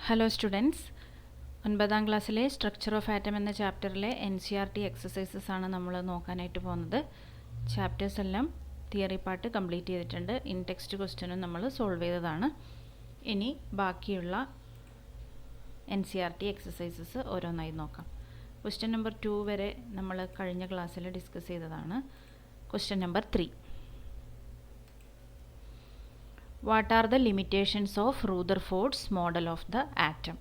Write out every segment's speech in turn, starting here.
Hello students, 9ാം ക്ലാസ്സിലെ structure of atom എന്ന ചാപ്റ്ററിലെ NCERT exercises ആണ് നമ്മൾ നോക്കാനായിട്ട് പോകുന്നത്. ചാപ്റ്റേഴ്സ് എല്ലാം തിയറി പാർട്ട് കംപ്ലീറ്റ് ചെയ്തിട്ടുണ്ട്. ഇൻ ടെക്സ്റ്റ് ക്വസ്റ്റ്യനും നമ്മൾ സോൾവ് ചെയ്തതാണ്. ഇനി ബാക്കിയുള്ള NCERT എക്സസൈസസ് ഓരോന്നായി നോക്കാം. ക്വസ്റ്റ്യൻ നമ്പർ 2 വരെ നമ്മൾ കഴിഞ്ഞ ക്ലാസ്സിൽ ഡിസ്കസ് ചെയ്തതാണ്. Question number 3. What are the limitations of Rutherford's model of the atom?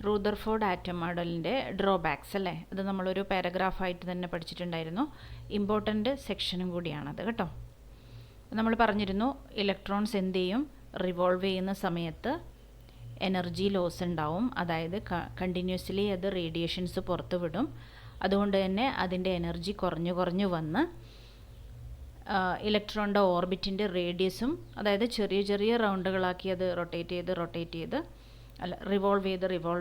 Rutherford atom മോഡലിൻ്റെ ഡ്രോബാക്സ് അല്ലേ, അത് നമ്മളൊരു പാരഗ്രാഫായിട്ട് തന്നെ പഠിച്ചിട്ടുണ്ടായിരുന്നു. ഇമ്പോർട്ടൻ്റ് സെക്ഷനും കൂടിയാണത് കേട്ടോ. നമ്മൾ പറഞ്ഞിരുന്നു ഇലക്ട്രോൺസ് എന്ത് ചെയ്യും, റിവോൾവ് ചെയ്യുന്ന സമയത്ത് എനർജി ലോസ് ഉണ്ടാവും. അതായത് കണ്ടിന്യൂസ്ലി അത് റേഡിയേഷൻസ് പുറത്തു വിടും. അതുകൊണ്ട് തന്നെ അതിൻ്റെ എനർജി കുറഞ്ഞു വന്ന് ഇലക്ട്രോണിൻ്റെ ഓർബിറ്റിൻ്റെ റേഡിയസും, അതായത് ചെറിയ ചെറിയ റൗണ്ടുകളാക്കി അത് റൊട്ടേറ്റ് ചെയ്ത് റിവോൾവ്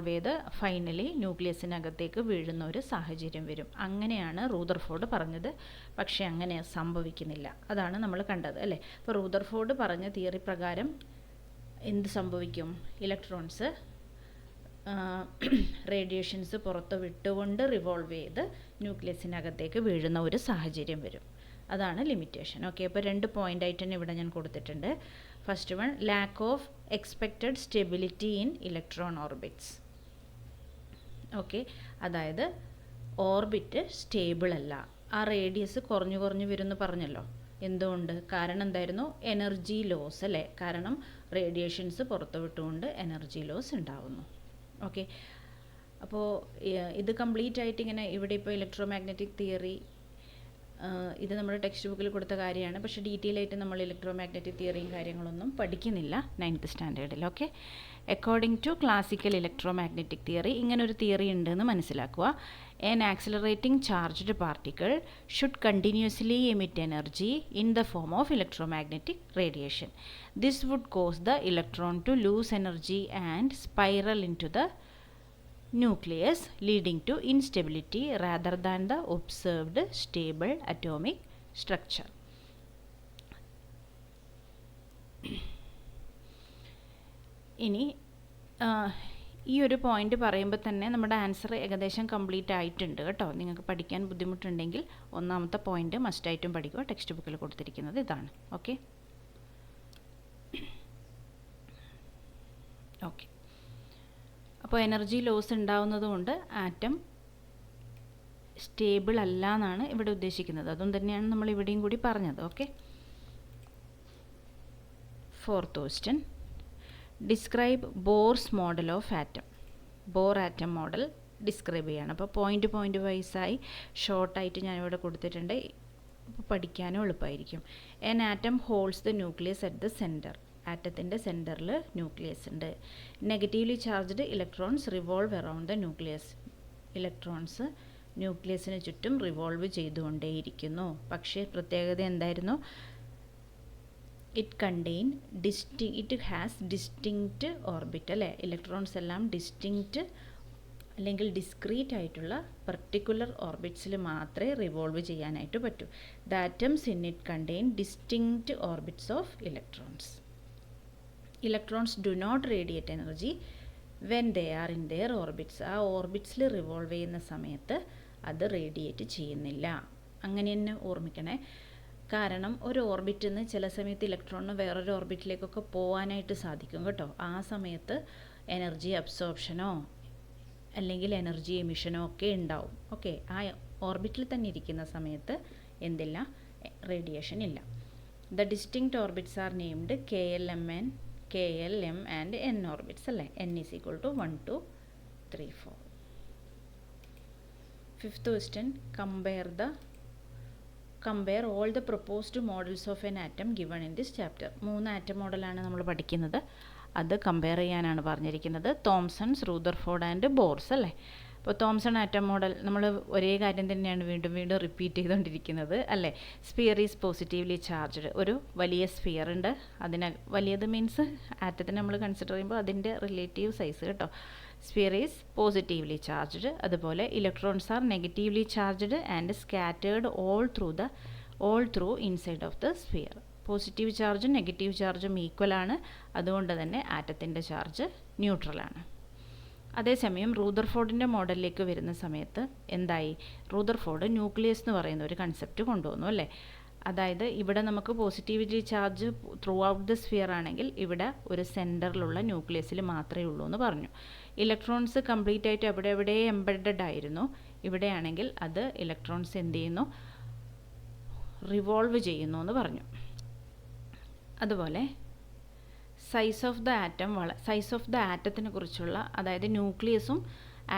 ചെയ്ത് ഫൈനലി ന്യൂക്ലിയസിനകത്തേക്ക് വീഴുന്ന ഒരു സാഹചര്യം വരും. അങ്ങനെയാണ് റൂദർഫോർഡ് പറഞ്ഞത്. പക്ഷേ അങ്ങനെ സംഭവിക്കുന്നില്ല. അതാണ് നമ്മൾ കണ്ടത് അല്ലേ. അപ്പോൾ റൂദർഫോർഡ് പറഞ്ഞ തിയറി പ്രകാരം എന്ത് സംഭവിക്കും, ഇലക്ട്രോൺസ് റേഡിയേഷൻസ് പുറത്ത് വിട്ടുകൊണ്ട് റിവോൾവ് ചെയ്ത് ന്യൂക്ലിയസിനകത്തേക്ക് വീഴുന്ന ഒരു സാഹചര്യം വരും. അതാണ് ലിമിറ്റേഷൻ. ഓക്കെ, അപ്പോൾ 2 പോയിൻ്റായിട്ട് തന്നെ ഇവിടെ ഞാൻ കൊടുത്തിട്ടുണ്ട്. First one, lack of expected stability in electron orbits. Okay, അതായത് ഓർബിറ്റ് സ്റ്റേബിൾ അല്ല. ആ റേഡിയസ് കുറഞ്ഞു വരുമെന്ന് പറഞ്ഞല്ലോ. എന്തുകൊണ്ട്? കാരണം എന്തായിരുന്നു? എനർജി ലോസ് അല്ലേ. കാരണം റേഡിയേഷൻസ് പുറത്തു വിട്ടുകൊണ്ട് എനർജി ലോസ് ഉണ്ടാവുന്നു. ഓക്കെ, അപ്പോൾ ഇത് കംപ്ലീറ്റ് ആയിട്ട് ഇങ്ങനെ ഇവിടെ ഇപ്പോൾ ഇലക്ട്രോ മാഗ്നറ്റിക് തിയറി ഇത് നമ്മുടെ ടെക്സ്റ്റ് ബുക്കിൽ കൊടുത്ത കാര്യമാണ്. പക്ഷേ ഡീറ്റെയിൽ ആയിട്ട് നമ്മൾ ഇലക്ട്രോ മാഗ്നറ്റിക് തിയറിയും കാര്യങ്ങളൊന്നും പഠിക്കുന്നില്ല 9th സ്റ്റാൻഡേർഡിൽ. Okay, according to classical electro magnetic theory ഇങ്ങനൊരു തിയറി ഉണ്ടെന്ന് മനസ്സിലാക്കുക. An accelerating charged particle should continuously emit energy in the form of electromagnetic radiation. This would cause the electron to lose energy and spiral into the nucleus, leading to instability rather than the observed stable atomic structure. ഇനി ഈ ഒരു point പറയുമ്പോൾ തന്നെ നമ്മുടെ answer ഏകദേശം complete ആയിട്ടുണ്ട് കേട്ടോ. നിങ്ങൾക്ക് പഠിക്കാൻ ബുദ്ധിമുട്ടുണ്ടെങ്കിൽ ഒന്നാമത്തെ പോയിന്റ് മസ്റ്റായിട്ടും പഠിക്കുക. ടെക്സ്റ്റ് ബുക്കിൽ കൊടുത്തിരിക്കുന്നത് ഇതാണ്. ഓക്കെ, അപ്പോൾ എനർജി ലോസ് ഉണ്ടാവുന്നത് കൊണ്ട് ആറ്റം സ്റ്റേബിൾ അല്ല എന്നാണ് ഇവിടെ ഉദ്ദേശിക്കുന്നത്. അതും തന്നെയാണ് നമ്മൾ ഇവിടെയും കൂടി പറഞ്ഞത്. Okay, 4th question, describe Bohr's model of atom. Bore atom model describe ചെയ്യാണ്. അപ്പോൾ പോയിന്റ് വൈസായി ഷോർട്ടായിട്ട് ഞാനിവിടെ കൊടുത്തിട്ടുണ്ട്. അപ്പോൾ പഠിക്കാനും എളുപ്പമായിരിക്കും. An atom holds the nucleus at the centre. ആറ്റത്തിൻ്റെ സെൻറ്ററിൽ ന്യൂക്ലിയസ് ഉണ്ട്. Negatively charged electrons revolve around the nucleus. Electrons ന്യൂക്ലിയസിന് ചുറ്റും റിവോൾവ് ചെയ്തുകൊണ്ടേയിരിക്കുന്നു. പക്ഷേ പ്രത്യേകത എന്തായിരുന്നു? ഇറ്റ് ഹാസ് ഡിസ്റ്റിങ്ക്റ്റ് ഓർബിറ്റ് അല്ലേ. ഇലക്ട്രോൺസ് എല്ലാം ഡിസ്റ്റിങ്ക്റ്റ് അല്ലെങ്കിൽ ഡിസ്ക്രീറ്റ് ആയിട്ടുള്ള പർട്ടിക്കുലർ ഓർബിറ്റ്സിൽ മാത്രമേ റിവോൾവ് ചെയ്യാനായിട്ട് പറ്റൂ. The atoms in it contain distinct orbits of electrons. Electrons do not radiate energy when they are in their orbits. ആ ഓർബിറ്റ്സിൽ റിവോൾവ് ചെയ്യുന്ന സമയത്ത് അത് റേഡിയേറ്റ് ചെയ്യുന്നില്ല. അങ്ങനെ തന്നെ ഓർമ്മിക്കണേ. കാരണം ഒരു ഓർബിറ്റിൽ നിന്ന് ചില സമയത്ത് ഇലക്ട്രോണിന് വേറൊരു ഓർബിറ്റിലേക്കൊക്കെ പോകാനായിട്ട് സാധിക്കും കേട്ടോ. ആ സമയത്ത് എനർജി അബ്സോർപ്ഷനോ അല്ലെങ്കിൽ എനർജി എമിഷനോ ഒക്കെ ഉണ്ടാവും. ഓക്കെ, ആ ഓർബിറ്റിൽ തന്നെ ഇരിക്കുന്ന സമയത്ത് എന്തില്ല, റേഡിയേഷൻ ഇല്ല. The distinct orbits are named KL, M and N orbits അല്ലേ. N is equal to 1, 2, 3, 4. 5th question, compare all the proposed models of an atom given in this chapter. 3 atom മോഡലാണ് നമ്മൾ പഠിക്കുന്നത്. അത് കമ്പയർ ചെയ്യാനാണ് പറഞ്ഞിരിക്കുന്നത്. തോംസൺസ്, Rutherford and Bohr's അല്ലേ. അപ്പോൾ Thomson atom model നമ്മൾ ഒരേ കാര്യം തന്നെയാണ് വീണ്ടും റിപ്പീറ്റ് ചെയ്തുകൊണ്ടിരിക്കുന്നത് അല്ലേ. Sphere is positively charged. ഒരു വലിയ സ്ഫിയർ ഉണ്ട്. വലിയത് മീൻസ് ആറ്റത്തിന് നമ്മൾ കൺസിഡർ ചെയ്യുമ്പോൾ അതിൻ്റെ റിലേറ്റീവ് സൈസ് കേട്ടോ. Sphere is positively charged. അതുപോലെ electrons are negatively charged and scattered all through inside of the sphere. Positive ചാർജും നെഗറ്റീവ് ചാർജും ഈക്വൽ ആണ്. അതുകൊണ്ട് തന്നെ ആറ്റത്തിൻ്റെ ചാർജ് ന്യൂട്രലാണ്. അതേസമയം റൂദർഫോർഡിൻ്റെ മോഡലിലേക്ക് വരുന്ന സമയത്ത് എന്തായി, റൂദർഫോർഡ് ന്യൂക്ലിയസ് എന്ന് പറയുന്ന ഒരു കൺസെപ്റ്റ് കൊണ്ടുവന്നു അല്ലേ. അതായത് ഇവിടെ നമുക്ക് positivity charge through out the sphere ആണെങ്കിൽ ഇവിടെ ഒരു സെൻറ്ററിലുള്ള ന്യൂക്ലിയസിൽ മാത്രമേ ഉള്ളൂ എന്ന് പറഞ്ഞു. ഇലക്ട്രോൺസ് കംപ്ലീറ്റ് ആയിട്ട് എവിടെ എംബെഡഡ് ആയിരുന്നു. ഇവിടെയാണെങ്കിൽ അത് ഇലക്ട്രോൺസ് എന്ത് ചെയ്യുന്നു, റിവോൾവ് ചെയ്യുന്നു എന്ന് പറഞ്ഞു. അതുപോലെ സൈസ് ഓഫ് ദ ആറ്റത്തിനെ കുറിച്ചുള്ള, അതായത് ന്യൂക്ലിയസും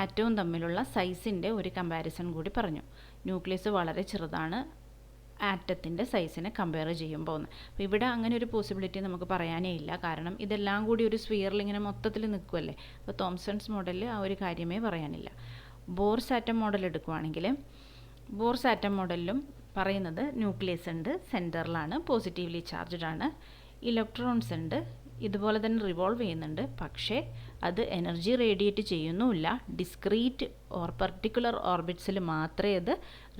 ആറ്റവും തമ്മിലുള്ള സൈസിൻ്റെ ഒരു കമ്പാരിസൺ കൂടി പറഞ്ഞു. ന്യൂക്ലിയസ് വളരെ ചെറുതാണ് ആറ്റത്തിൻ്റെ സൈസിനെ കമ്പയർ ചെയ്യുമ്പോൾ. അപ്പോൾ ഇവിടെ അങ്ങനെ ഒരു പോസിബിലിറ്റി നമുക്ക് പറയാനേ ഇല്ല. കാരണം ഇതെല്ലാം കൂടി ഒരു സ്ഫിയറിൽ ഇങ്ങനെ മൊത്തത്തിൽ നിൽക്കുമല്ലേ. അപ്പോൾ തോംസൺസ് മോഡലിൽ ആ ഒരു കാര്യമേ പറയാനില്ല. ബോർസ് ആറ്റം മോഡൽ എടുക്കുവാണെങ്കിൽ ബോർസ് ആറ്റം മോഡലിലും പറയുന്നത് ന്യൂക്ലിയസ് ഉണ്ട്, സെൻറ്ററിലാണ്, പോസിറ്റീവ്ലി ചാർജ്ഡ് ആണ്, ഇലക്ട്രോൺസ് ഉണ്ട്, ഇതുപോലെ തന്നെ റിവോൾവ് ചെയ്യുന്നുണ്ട്. പക്ഷേ അത് എനർജി റേഡിയേറ്റ് ചെയ്യുന്നുമില്ല. ഡിസ്ക്രീറ്റ് ഓർ പർട്ടിക്കുലർ ഓർബിറ്റ്സിൽ മാത്രമേ അത്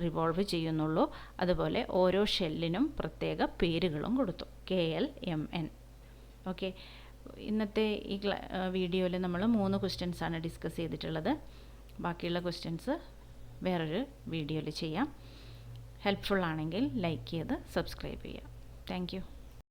റിവോൾവ് ചെയ്യുന്നുള്ളൂ. അതുപോലെ ഓരോ ഷെല്ലിനും പ്രത്യേക പേരുകളും കൊടുത്തു, KLMN. ഓക്കെ, ഇന്നത്തെ ഈ വീഡിയോയിൽ നമ്മൾ 3 ക്വസ്റ്റ്യൻസ് ആണ് ഡിസ്കസ് ചെയ്തിട്ടുള്ളത്. ബാക്കിയുള്ള ക്വസ്റ്റ്യൻസ് വേറൊരു വീഡിയോയിൽ ചെയ്യാം. ഹെൽപ്ഫുൾ ആണെങ്കിൽ ലൈക്ക് ചെയ്ത് സബ്സ്ക്രൈബ് ചെയ്യാം. Thank you.